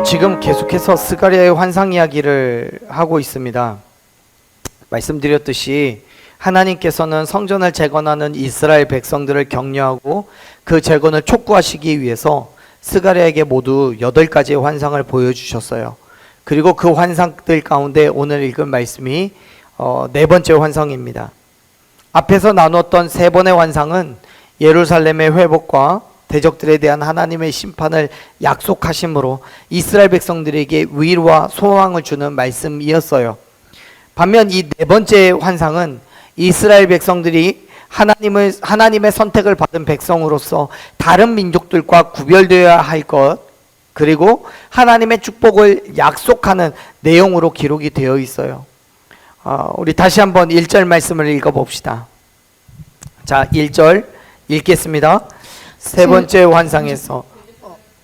지금 계속해서 스가랴의 환상 이야기를 하고 있습니다. 말씀드렸듯이 하나님께서는 성전을 재건하는 이스라엘 백성들을 격려하고 그 재건을 촉구하시기 위해서 스가랴에게 모두 8가지의 환상을 보여주셨어요. 그리고 그 환상들 가운데 오늘 읽은 말씀이 4번째 환상입니다. 앞에서 나눴던 3번의 환상은 예루살렘의 회복과 대적들에 대한 하나님의 심판을 약속하심으로 이스라엘 백성들에게 위로와 소망을 주는 말씀이었어요. 반면 이 4번째 환상은 이스라엘 백성들이 하나님의 선택을 받은 백성으로서 다른 민족들과 구별되어야 할 것, 그리고 하나님의 축복을 약속하는 내용으로 기록이 되어 있어요. 우리 다시 한번 1절 말씀을 읽어봅시다. 자, 1절 읽겠습니다. 세 번째 환상에서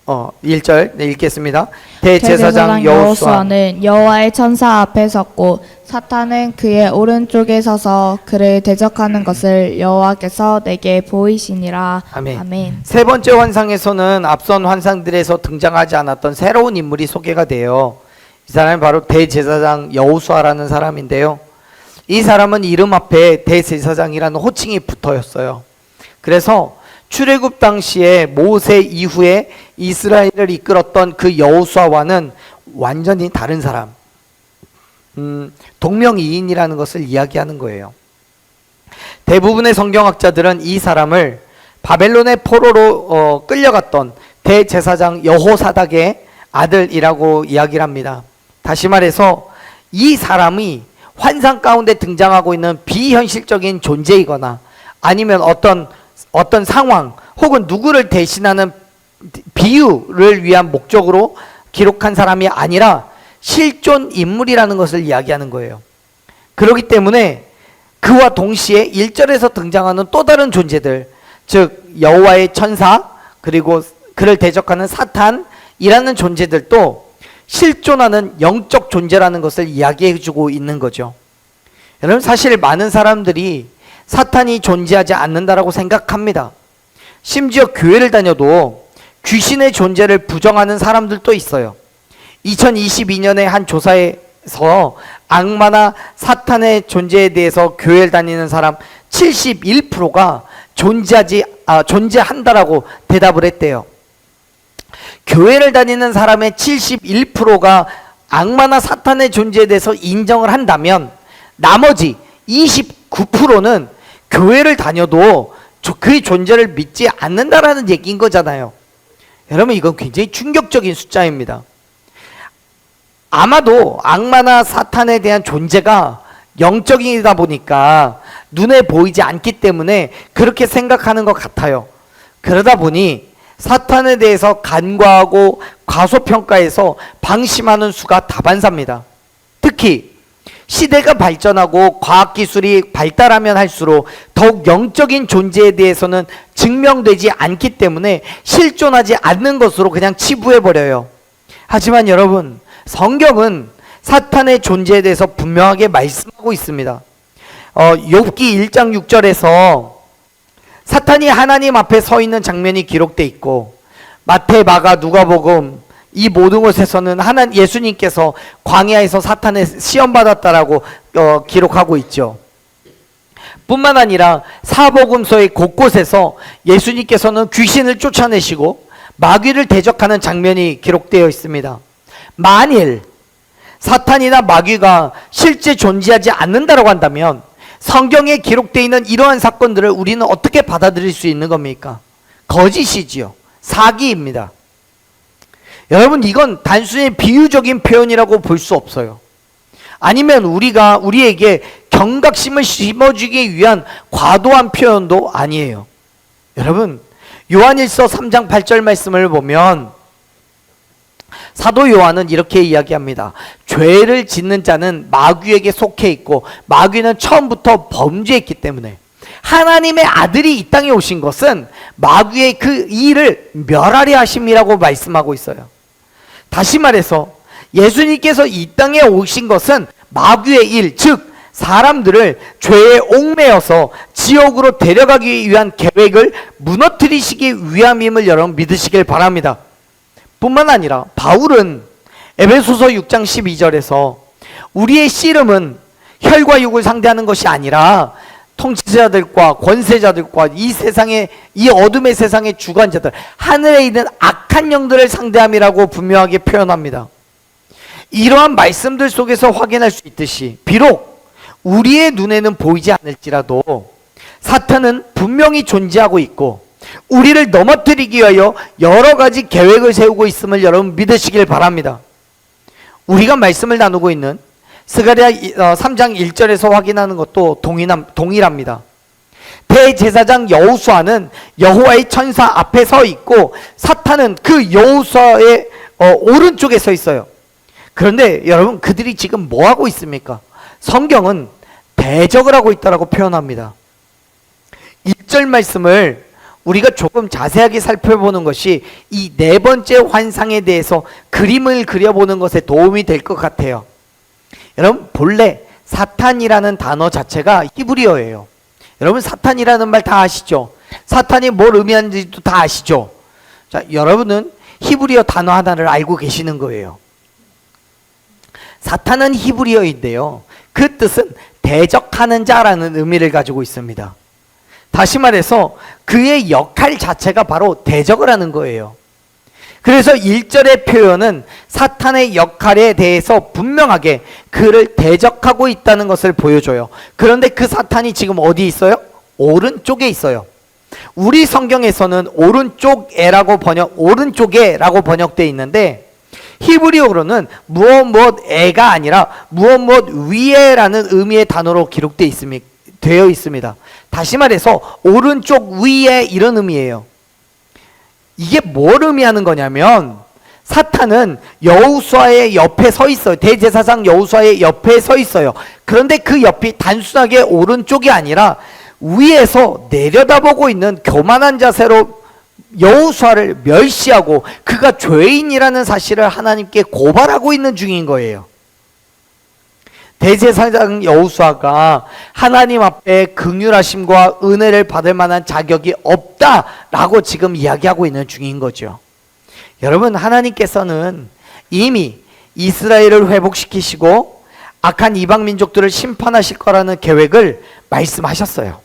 1절 읽겠습니다. 대제사장 여호수아는 여호와의 천사 앞에 섰고 사탄은 그의 오른쪽에 서서 그를 대적하는 것을 여호와께서 내게 보이시니라. 아멘. 아멘. 세 번째 환상에서는 앞선 환상들에서 등장하지 않았던 새로운 인물이 소개가 돼요. 이 사람이 바로 대제사장 여호수아라는 사람인데요. 이 사람은 이름 앞에 대제사장이라는 호칭이 붙어있어요. 그래서 출애굽 당시에 모세 이후에 이스라엘을 이끌었던 그 여호수아와는 완전히 다른 사람, 동명이인이라는 것을 이야기하는 거예요. 대부분의 성경학자들은 이 사람을 바벨론의 포로로 끌려갔던 대제사장 여호사닥의 아들이라고 이야기를 합니다. 다시 말해서 이 사람이 환상 가운데 등장하고 있는 비현실적인 존재이거나 아니면 어떤 상황 혹은 누구를 대신하는 비유를 위한 목적으로 기록한 사람이 아니라 실존 인물이라는 것을 이야기하는 거예요. 그렇기 때문에 그와 동시에 1절에서 등장하는 또 다른 존재들, 즉 여호와의 천사 그리고 그를 대적하는 사탄이라는 존재들도 실존하는 영적 존재라는 것을 이야기해주고 있는 거죠. 여러분, 사실 많은 사람들이 사탄이 존재하지 않는다라고 생각합니다. 심지어 교회를 다녀도 귀신의 존재를 부정하는 사람들도 있어요. 2022년에 한 조사에서 악마나 사탄의 존재에 대해서 교회를 다니는 사람 71%가 존재한다라고 대답을 했대요. 교회를 다니는 사람의 71%가 악마나 사탄의 존재에 대해서 인정을 한다면 나머지 29%는 교회를 다녀도 그의 존재를 믿지 않는다라는 얘기인 거잖아요. 여러분, 이건 굉장히 충격적인 숫자입니다. 아마도 악마나 사탄에 대한 존재가 영적이다 보니까 눈에 보이지 않기 때문에 그렇게 생각하는 것 같아요. 그러다 보니 사탄에 대해서 간과하고 과소평가해서 방심하는 수가 다반사입니다. 특히 시대가 발전하고 과학기술이 발달하면 할수록 더욱 영적인 존재에 대해서는 증명되지 않기 때문에 실존하지 않는 것으로 그냥 치부해버려요. 하지만 여러분, 성경은 사탄의 존재에 대해서 분명하게 말씀하고 있습니다. 욥기 1장 6절에서 사탄이 하나님 앞에 서 있는 장면이 기록되어 있고, 마태, 마가, 누가복음 이 모든 곳에서는 예수님께서 광야에서 사탄에 시험받았다라고 기록하고 있죠. 뿐만 아니라 사복음서의 곳곳에서 예수님께서는 귀신을 쫓아내시고 마귀를 대적하는 장면이 기록되어 있습니다. 만일 사탄이나 마귀가 실제 존재하지 않는다고 한다면 성경에 기록되어 있는 이러한 사건들을 우리는 어떻게 받아들일 수 있는 겁니까? 거짓이지요. 사기입니다. 여러분, 이건 단순히 비유적인 표현이라고 볼 수 없어요. 아니면 우리에게 경각심을 심어주기 위한 과도한 표현도 아니에요. 여러분, 요한일서 3장 8절 말씀을 보면 사도 요한은 이렇게 이야기합니다. 죄를 짓는 자는 마귀에게 속해 있고 마귀는 처음부터 범죄했기 때문에 하나님의 아들이 이 땅에 오신 것은 마귀의 그 일을 멸하려 하심이라고 말씀하고 있어요. 다시 말해서 예수님께서 이 땅에 오신 것은 마귀의 일, 즉 사람들을 죄에 옥매어서 지옥으로 데려가기 위한 계획을 무너뜨리시기 위함임을 여러분 믿으시길 바랍니다. 뿐만 아니라 바울은 에베소서 6장 12절에서 우리의 씨름은 혈과 육을 상대하는 것이 아니라 통치자들과 권세자들과 이 세상의, 이 어둠의 세상의 주관자들, 하늘에 있는 악한 영들을 상대함이라고 분명하게 표현합니다. 이러한 말씀들 속에서 확인할 수 있듯이 비록 우리의 눈에는 보이지 않을지라도 사탄은 분명히 존재하고 있고 우리를 넘어뜨리기 위하여 여러 가지 계획을 세우고 있음을 여러분 믿으시길 바랍니다. 우리가 말씀을 나누고 있는 스가랴 3장 1절에서 확인하는 것도 동일합니다. 대제사장 여호수아는 여호와의 천사 앞에 서 있고 사탄은 그 여호수아의 오른쪽에 서 있어요. 그런데 여러분, 그들이 지금 뭐 하고 있습니까? 성경은 대적을 하고 있다라고 표현합니다. 1절 말씀을 우리가 조금 자세하게 살펴보는 것이 이 네 번째 환상에 대해서 그림을 그려보는 것에 도움이 될 것 같아요. 여러분, 본래 사탄이라는 단어 자체가 히브리어예요. 여러분, 사탄이라는 말 다 아시죠? 사탄이 뭘 의미하는지도 다 아시죠? 자, 여러분은 히브리어 단어 하나를 알고 계시는 거예요. 사탄은 히브리어인데요, 그 뜻은 대적하는 자라는 의미를 가지고 있습니다. 다시 말해서 그의 역할 자체가 바로 대적을 하는 거예요. 그래서 1절의 표현은 사탄의 역할에 대해서 분명하게 그를 대적하고 있다는 것을 보여줘요. 그런데 그 사탄이 지금 어디 있어요? 오른쪽에 있어요. 우리 성경에서는 오른쪽에라고 번역되어 있는데 히브리어로는 무엇무엇에가 아니라 무엇무엇 위에라는 의미의 단어로 되어 있습니다. 다시 말해서 오른쪽 위에 이런 의미예요. 이게 뭘 의미하는 거냐면 사탄은 여호수아의 옆에 서 있어요. 대제사장 여호수아의 옆에 서 있어요. 그런데 그 옆이 단순하게 오른쪽이 아니라 위에서 내려다보고 있는 교만한 자세로 여호수아를 멸시하고 그가 죄인이라는 사실을 하나님께 고발하고 있는 중인 거예요. 대제사장 여호수아가 하나님 앞에 긍휼하심과 은혜를 받을 만한 자격이 없다라고 지금 이야기하고 있는 중인 거죠. 여러분, 하나님께서는 이미 이스라엘을 회복시키시고 악한 이방 민족들을 심판하실 거라는 계획을 말씀하셨어요.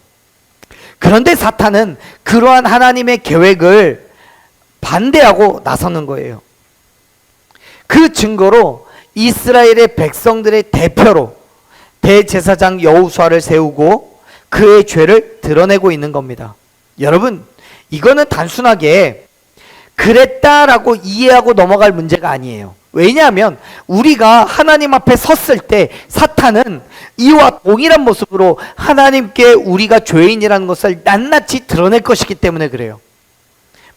그런데 사탄은 그러한 하나님의 계획을 반대하고 나서는 거예요. 그 증거로 이스라엘의 백성들의 대표로 대제사장 여호수아를 세우고 그의 죄를 드러내고 있는 겁니다. 여러분, 이거는 단순하게 그랬다라고 이해하고 넘어갈 문제가 아니에요. 왜냐하면 우리가 하나님 앞에 섰을 때 사탄은 이와 동일한 모습으로 하나님께 우리가 죄인이라는 것을 낱낱이 드러낼 것이기 때문에 그래요.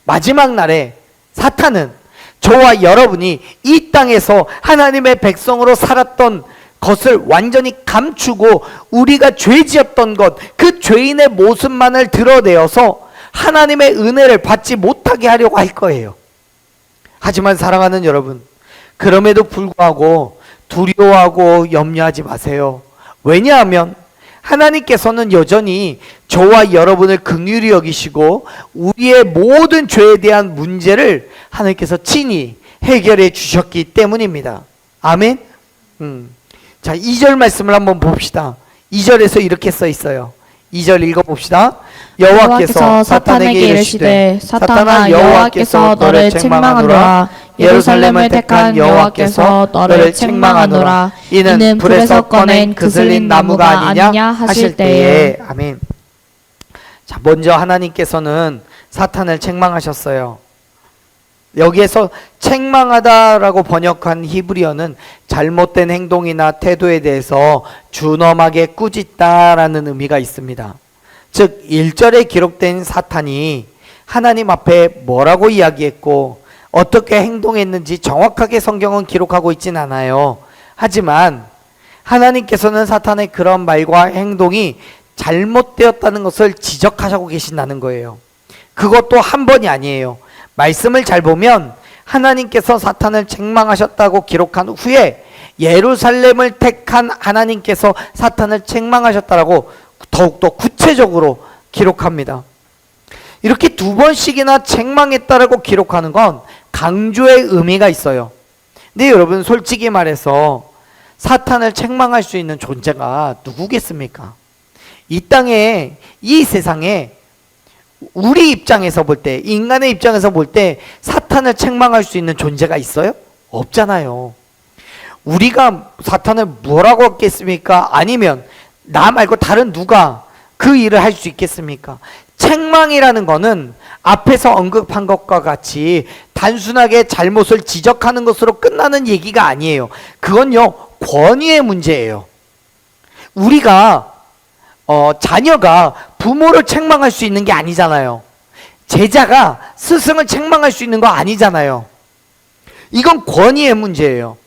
마지막 날에 사탄은 저와 여러분이 이 땅에서 하나님의 백성으로 살았던 것을 완전히 감추고 우리가 죄지었던 것, 그 죄인의 모습만을 드러내어서 하나님의 은혜를 받지 못하게 하려고 할 거예요. 하지만 사랑하는 여러분, 그럼에도 불구하고 두려워하고 염려하지 마세요. 왜냐하면 하나님께서는 여전히 저와 여러분을 긍휼히 여기시고 우리의 모든 죄에 대한 문제를 하나님께서 친히 해결해 주셨기 때문입니다. 아멘. 자, 2절 말씀을 한번 봅시다. 2절에서 이렇게 써 있어요. 2절 읽어봅시다. 여호와께서 사탄에게 이르시되 사탄아, 여호와께서 너를 책망하노라. 예루살렘을 택한 여호와께서 너를 책망하노라. 이는 불에서 꺼낸 그슬린 나무가 아니냐 하실 때에. 아멘. 자, 먼저 하나님께서는 사탄을 책망하셨어요. 여기에서 책망하다라고 번역한 히브리어는 잘못된 행동이나 태도에 대해서 준엄하게 꾸짖다라는 의미가 있습니다. 즉 1절에 기록된 사탄이 하나님 앞에 뭐라고 이야기했고 어떻게 행동했는지 정확하게 성경은 기록하고 있진 않아요. 하지만 하나님께서는 사탄의 그런 말과 행동이 잘못되었다는 것을 지적하고 계신다는 거예요. 그것도 한 번이 아니에요. 말씀을 잘 보면 하나님께서 사탄을 책망하셨다고 기록한 후에 예루살렘을 택한 하나님께서 사탄을 책망하셨다라고 더욱더 구체적으로 기록합니다. 이렇게 두 번씩이나 책망했다라고 기록하는 건 강조의 의미가 있어요. 근데 여러분 솔직히 말해서 사탄을 책망할 수 있는 존재가 누구겠습니까? 이 땅에, 이 세상에 우리 입장에서 볼 때, 인간의 입장에서 볼 때 사탄을 책망할 수 있는 존재가 있어요? 없잖아요. 우리가 사탄을 뭐라고 했겠습니까? 아니면 나 말고 다른 누가 그 일을 할 수 있겠습니까? 책망이라는 거는 앞에서 언급한 것과 같이 단순하게 잘못을 지적하는 것으로 끝나는 얘기가 아니에요. 그건요, 권위의 문제예요. 우리가 자녀가 부모를 책망할 수 있는 게 아니잖아요. 제자가 스승을 책망할 수 있는 거 아니잖아요. 이건 권위의 문제예요.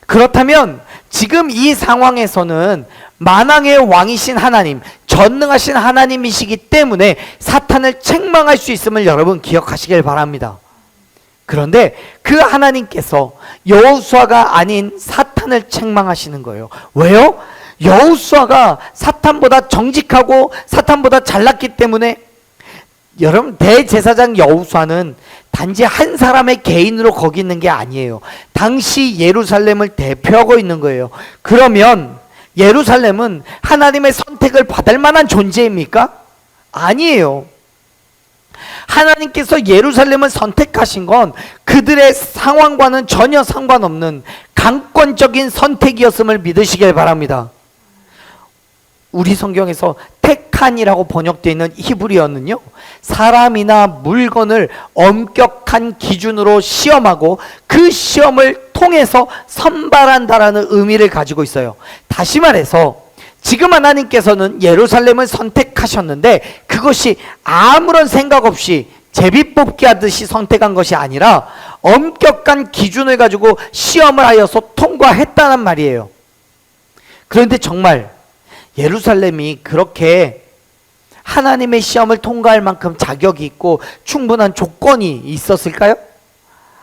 그렇다면 지금 이 상황에서는 만왕의 왕이신 하나님, 전능하신 하나님이시기 때문에 사탄을 책망할 수 있음을 여러분 기억하시길 바랍니다. 그런데 그 하나님께서 여호수아가 아닌 사탄을 책망하시는 거예요. 왜요? 여호수아가 사탄보다 정직하고 사탄보다 잘났기 때문에. 여러분, 대제사장 여호수아는 단지 한 사람의 개인으로 거기 있는 게 아니에요. 당시 예루살렘을 대표하고 있는 거예요. 그러면 예루살렘은 하나님의 선택을 받을 만한 존재입니까? 아니에요. 하나님께서 예루살렘을 선택하신 건 그들의 상황과는 전혀 상관없는 강권적인 선택이었음을 믿으시길 바랍니다. 우리 성경에서 택한이라고 번역되어 있는 히브리어는요, 사람이나 물건을 엄격한 기준으로 시험하고 그 시험을 통해서 선발한다라는 의미를 가지고 있어요. 다시 말해서 지금 하나님께서는 예루살렘을 선택하셨는데 그것이 아무런 생각 없이 제비뽑기 하듯이 선택한 것이 아니라 엄격한 기준을 가지고 시험을 하여서 통과했다는 말이에요. 그런데 정말 예루살렘이 그렇게 하나님의 시험을 통과할 만큼 자격이 있고 충분한 조건이 있었을까요?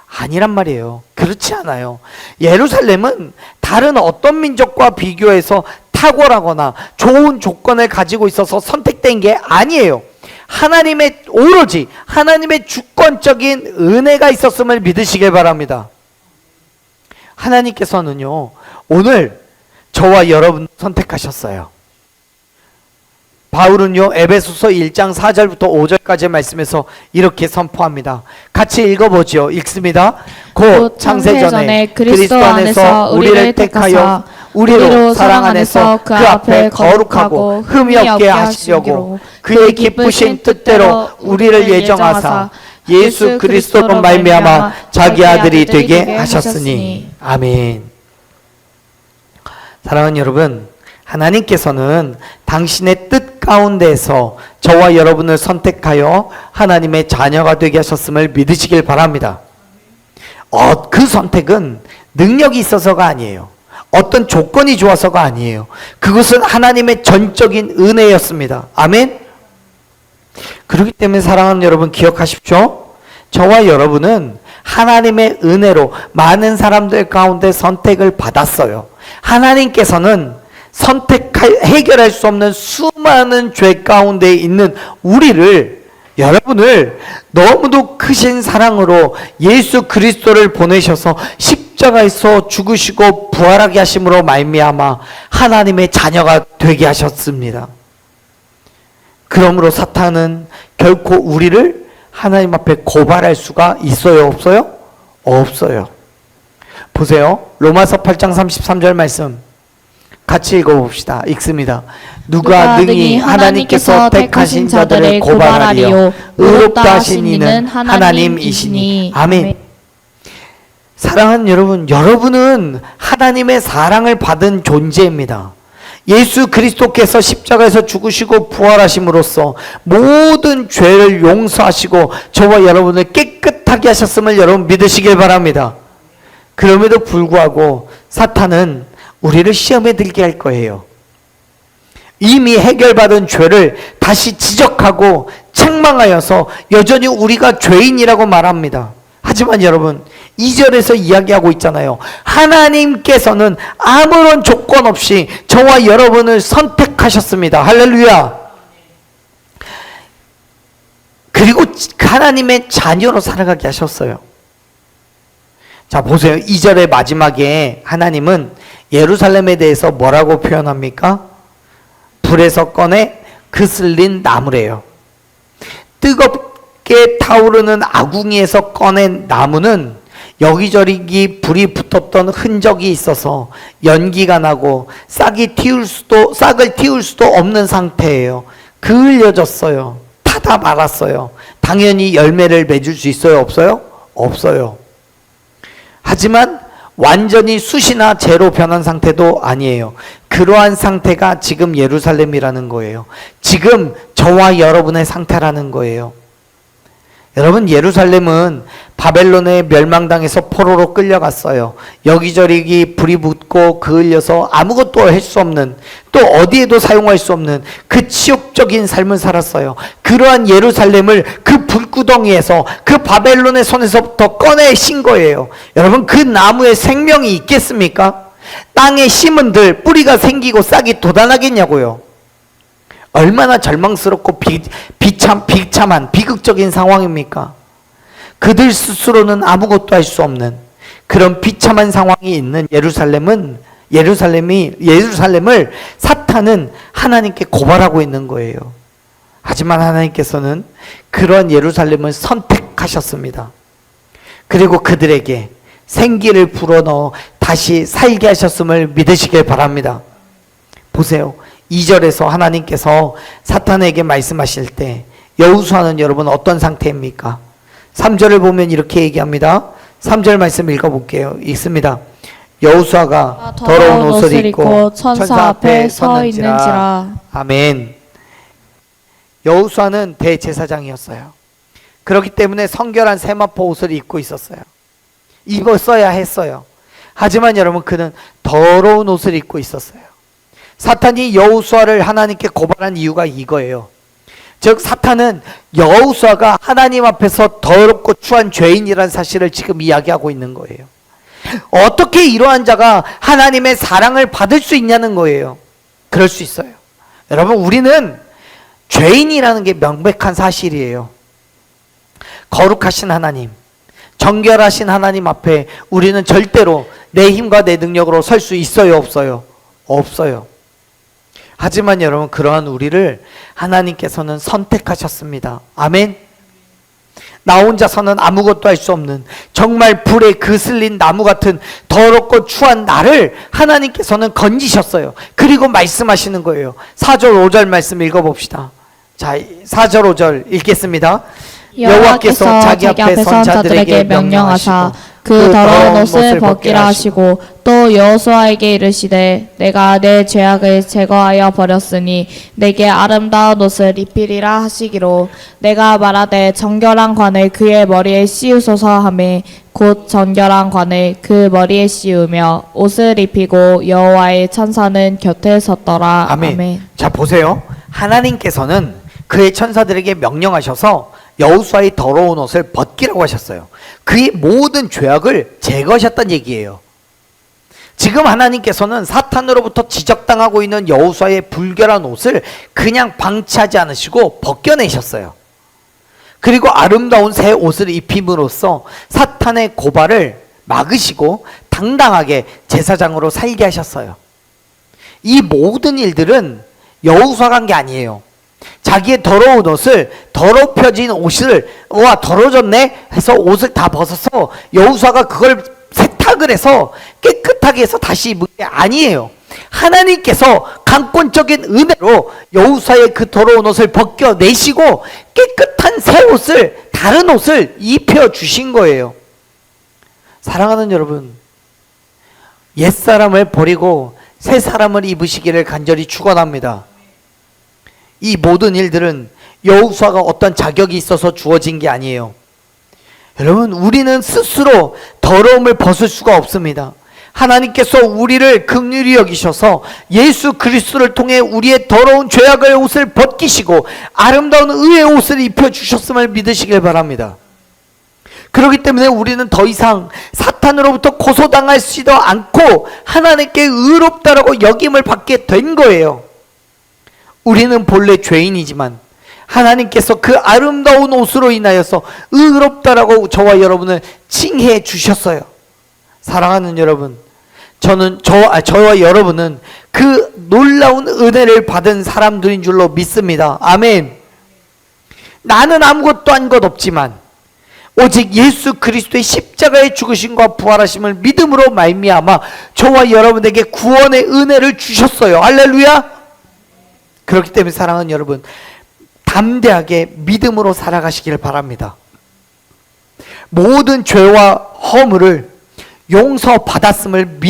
아니란 말이에요. 그렇지 않아요. 예루살렘은 다른 어떤 민족과 비교해서 탁월하거나 좋은 조건을 가지고 있어서 선택된 게 아니에요. 하나님의, 오로지 하나님의 주권적인 은혜가 있었음을 믿으시길 바랍니다. 하나님께서는요, 오늘 저와 여러분 선택하셨어요. 바울은요, 에베소서 1장 4절부터 5절까지의 말씀에서 이렇게 선포합니다. 같이 읽어보죠. 읽습니다. 곧 창세전에 그리스도 안에서 우리를 택하여 우리로 사랑 안에서 그 앞에 거룩하고 흠이 없게 하시려고 그의 기쁘신 뜻대로 우리를 예정하사 예수 그리스도로 말미암아 자기 아들이 되게 하셨으니. 아멘. 사랑하는 여러분, 하나님께서는 당신의 뜻 가운데에서 저와 여러분을 선택하여 하나님의 자녀가 되게 하셨음을 믿으시길 바랍니다. 그 선택은 능력이 있어서가 아니에요. 어떤 조건이 좋아서가 아니에요. 그것은 하나님의 전적인 은혜였습니다. 아멘. 그렇기 때문에 사랑하는 여러분 기억하십시오. 저와 여러분은 하나님의 은혜로 많은 사람들 가운데 선택을 받았어요. 하나님께서는 해결할 수 없는 수많은 죄 가운데 있는 우리를, 여러분을 너무도 크신 사랑으로 예수 그리스도를 보내셔서 십자가에서 죽으시고 부활하게 하심으로 말미암아 하나님의 자녀가 되게 하셨습니다. 그러므로 사탄은 결코 우리를 하나님 앞에 고발할 수가 있어요, 없어요? 없어요. 보세요. 로마서 8장 33절 말씀 같이 읽어봅시다. 읽습니다. 누가 능히 하나님께서 택하신 자들을 고발하리요 의롭다 하신 이는 하나님이시니. 아멘. 사랑하는 여러분, 여러분은 하나님의 사랑을 받은 존재입니다. 예수 그리스도께서 십자가에서 죽으시고 부활하심으로써 모든 죄를 용서하시고 저와 여러분을 깨끗하게 하셨음을 여러분 믿으시길 바랍니다. 그럼에도 불구하고 사탄은 우리를 시험에 들게 할 거예요. 이미 해결받은 죄를 다시 지적하고 책망하여서 여전히 우리가 죄인이라고 말합니다. 하지만 여러분, 2절에서 이야기하고 있잖아요. 하나님께서는 아무런 조건 없이 저와 여러분을 선택하셨습니다. 할렐루야. 그리고 하나님의 자녀로 살아가게 하셨어요. 자, 보세요. 2절의 마지막에 하나님은 예루살렘에 대해서 뭐라고 표현합니까? 불에서 꺼내 그슬린 나무래요. 뜨겁게 타오르는 아궁이에서 꺼낸 나무는 여기저기 불이 붙었던 흔적이 있어서 연기가 나고 싹을 틔울 수도 없는 상태예요. 그을려졌어요. 타다 말았어요. 당연히 열매를 맺을 수 있어요? 없어요? 없어요. 하지만 완전히 숯이나 재로 변한 상태도 아니에요. 그러한 상태가 지금 예루살렘이라는 거예요. 지금 저와 여러분의 상태라는 거예요. 여러분, 예루살렘은 바벨론에 멸망당해서 포로로 끌려갔어요. 여기저기 불이 붙고 그을려서 아무것도 할 수 없는, 또 어디에도 사용할 수 없는 그 치욕적인 삶을 살았어요. 그러한 예루살렘을 그 불구덩이에서, 그 바벨론의 손에서부터 꺼내신 거예요. 여러분, 그 나무에 생명이 있겠습니까? 땅에 심은들 뿌리가 생기고 싹이 돋아나겠냐고요. 얼마나 절망스럽고 비참한 비극적인 상황입니까? 그들 스스로는 아무것도 할 수 없는 그런 비참한 상황이 있는 예루살렘을 사탄은 하나님께 고발하고 있는 거예요. 하지만 하나님께서는 그런 예루살렘을 선택하셨습니다. 그리고 그들에게 생기를 불어넣어 다시 살게 하셨음을 믿으시길 바랍니다. 보세요. 2절에서 하나님께서 사탄에게 말씀하실 때 여호수아는 여러분 어떤 상태입니까? 3절을 보면 이렇게 얘기합니다. 3절 말씀 읽어볼게요. 읽습니다. 여호수아가 더러운 옷을 입고 천사 앞에 서 있는지라. 아멘. 여호수아는 대제사장이었어요. 그렇기 때문에 성결한 세마포 옷을 입고 있었어요. 입었어야 했어요. 하지만 여러분, 그는 더러운 옷을 입고 있었어요. 사탄이 여호수아를 하나님께 고발한 이유가 이거예요. 즉, 사탄은 여호수아가 하나님 앞에서 더럽고 추한 죄인이라는 사실을 지금 이야기하고 있는 거예요. 어떻게 이러한 자가 하나님의 사랑을 받을 수 있냐는 거예요. 그럴 수 있어요. 여러분, 우리는 죄인이라는 게 명백한 사실이에요. 거룩하신 하나님, 정결하신 하나님 앞에 우리는 절대로 내 힘과 내 능력으로 설 수 있어요? 없어요? 없어요. 하지만 여러분, 그러한 우리를 하나님께서는 선택하셨습니다. 아멘. 나 혼자서는 아무것도 할 수 없는 정말 불에 그슬린 나무 같은 더럽고 추한 나를 하나님께서는 건지셨어요. 그리고 말씀하시는 거예요. 4절 5절 말씀 읽어봅시다. 자, 4절 5절 읽겠습니다. 여호와께서 자기 앞에 선 자들에게 명령하사 그 더러운 옷을 벗기라 하시고 또 여호수아에게 이르시되 내가 내 죄악을 제거하여 버렸으니 내게 아름다운 옷을 입히리라 하시기로 내가 말하되 정결한 관을 그의 머리에 씌우소서 하매 곧 정결한 관을 그 머리에 씌우며 옷을 입히고 여호와의 천사는 곁에 섰더라. 아멘. 아멘. 자, 보세요. 하나님께서는 그의 천사들에게 명령하셔서 여호수아의 더러운 옷을 벗기라고 하셨어요. 그의 모든 죄악을 제거하셨다는 얘기예요. 지금 하나님께서는 사탄으로부터 지적당하고 있는 여호수아의 불결한 옷을 그냥 방치하지 않으시고 벗겨내셨어요. 그리고 아름다운 새 옷을 입힘으로써 사탄의 고발을 막으시고 당당하게 제사장으로 살게 하셨어요. 이 모든 일들은 여호수아가 한 게 아니에요. 자기의 더러운 옷을, 더럽혀진 옷을, 와 더러워졌네 해서 옷을 다 벗어서 여호수아가 그걸 세탁을 해서 깨끗하게 해서 다시 입은 게 아니에요. 하나님께서 강권적인 은혜로 여호수아의 그 더러운 옷을 벗겨내시고 깨끗한 새 옷을, 다른 옷을 입혀주신 거예요. 사랑하는 여러분, 옛사람을 버리고 새 사람을 입으시기를 간절히 축원합니다. 이 모든 일들은 여호수아가 어떤 자격이 있어서 주어진 게 아니에요. 여러분, 우리는 스스로 더러움을 벗을 수가 없습니다. 하나님께서 우리를 긍휼히 여기셔서 예수 그리스도를 통해 우리의 더러운 죄악의 옷을 벗기시고 아름다운 의의 옷을 입혀주셨음을 믿으시길 바랍니다. 그렇기 때문에 우리는 더 이상 사탄으로부터 고소당하지도 않고 하나님께 의롭다라고 여김을 받게 된 거예요. 우리는 본래 죄인이지만 하나님께서 그 아름다운 옷으로 인하여서 의롭다라고 저와 여러분을 칭해 주셨어요. 사랑하는 여러분, 저와 여러분은 그 놀라운 은혜를 받은 사람들인 줄로 믿습니다. 아멘. 나는 아무것도 한 것 없지만 오직 예수 그리스도의 십자가의 죽으심과 부활하심을 믿음으로 말미암아 저와 여러분에게 구원의 은혜를 주셨어요. 할렐루야. 그렇기 때문에 사랑하는 여러분, 담대하게 믿음으로 살아가시기를 바랍니다. 모든 죄와 허물을 용서받았음을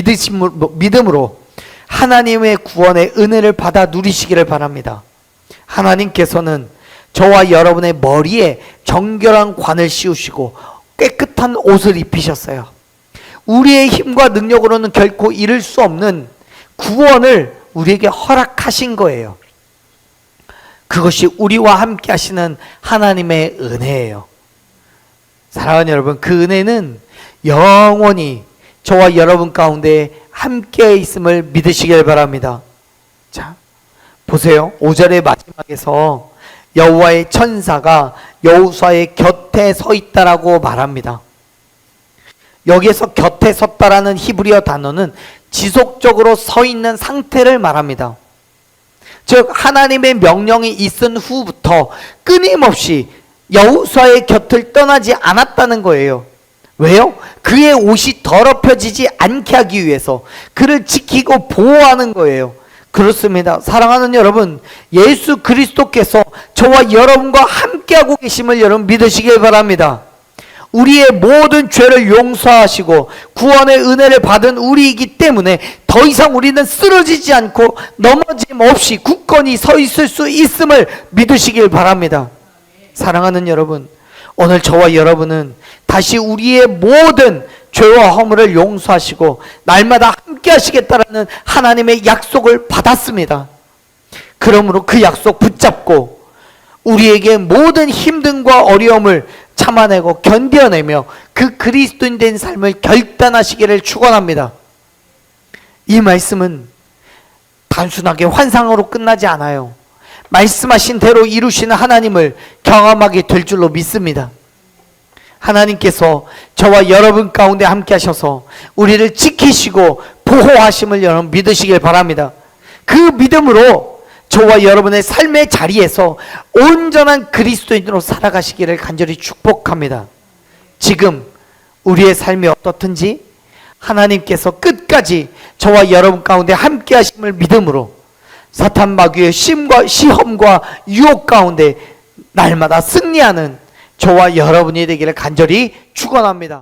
믿음으로 하나님의 구원의 은혜를 받아 누리시기를 바랍니다. 하나님께서는 저와 여러분의 머리에 정결한 관을 씌우시고 깨끗한 옷을 입히셨어요. 우리의 힘과 능력으로는 결코 이룰 수 없는 구원을 우리에게 허락하신 거예요. 그것이 우리와 함께 하시는 하나님의 은혜예요. 사랑하는 여러분, 그 은혜는 영원히 저와 여러분 가운데 함께 있음을 믿으시길 바랍니다. 자, 보세요. 5절의 마지막에서 여호와의 천사가 여호수아의 곁에 서 있다라고 말합니다. 여기에서 곁에 섰다라는 히브리어 단어는 지속적으로 서 있는 상태를 말합니다. 즉 하나님의 명령이 있은 후부터 끊임없이 여호수아의 곁을 떠나지 않았다는 거예요. 왜요? 그의 옷이 더럽혀지지 않게 하기 위해서 그를 지키고 보호하는 거예요. 그렇습니다. 사랑하는 여러분, 예수 그리스도께서 저와 여러분과 함께하고 계심을 여러분 믿으시길 바랍니다. 우리의 모든 죄를 용서하시고 구원의 은혜를 받은 우리이기 때문에 더 이상 우리는 쓰러지지 않고 넘어짐 없이 굳건히 서 있을 수 있음을 믿으시길 바랍니다. 사랑하는 여러분, 오늘 저와 여러분은 다시 우리의 모든 죄와 허물을 용서하시고 날마다 함께 하시겠다라는 하나님의 약속을 받았습니다. 그러므로 그 약속 붙잡고 우리에게 모든 힘듦과 어려움을 참아내고 견뎌내며 그 그리스도인 된 삶을 결단하시기를 축원합니다. 이 말씀은 단순하게 환상으로 끝나지 않아요. 말씀하신 대로 이루시는 하나님을 경험하게 될 줄로 믿습니다. 하나님께서 저와 여러분 가운데 함께 하셔서 우리를 지키시고 보호하심을 여러분 믿으시길 바랍니다. 그 믿음으로 저와 여러분의 삶의 자리에서 온전한 그리스도인으로 살아가시기를 간절히 축복합니다. 지금 우리의 삶이 어떻든지 하나님께서 끝까지 저와 여러분 가운데 함께 하심을 믿음으로 사탄 마귀의 시험과 유혹 가운데 날마다 승리하는 저와 여러분이 되기를 간절히 축원합니다.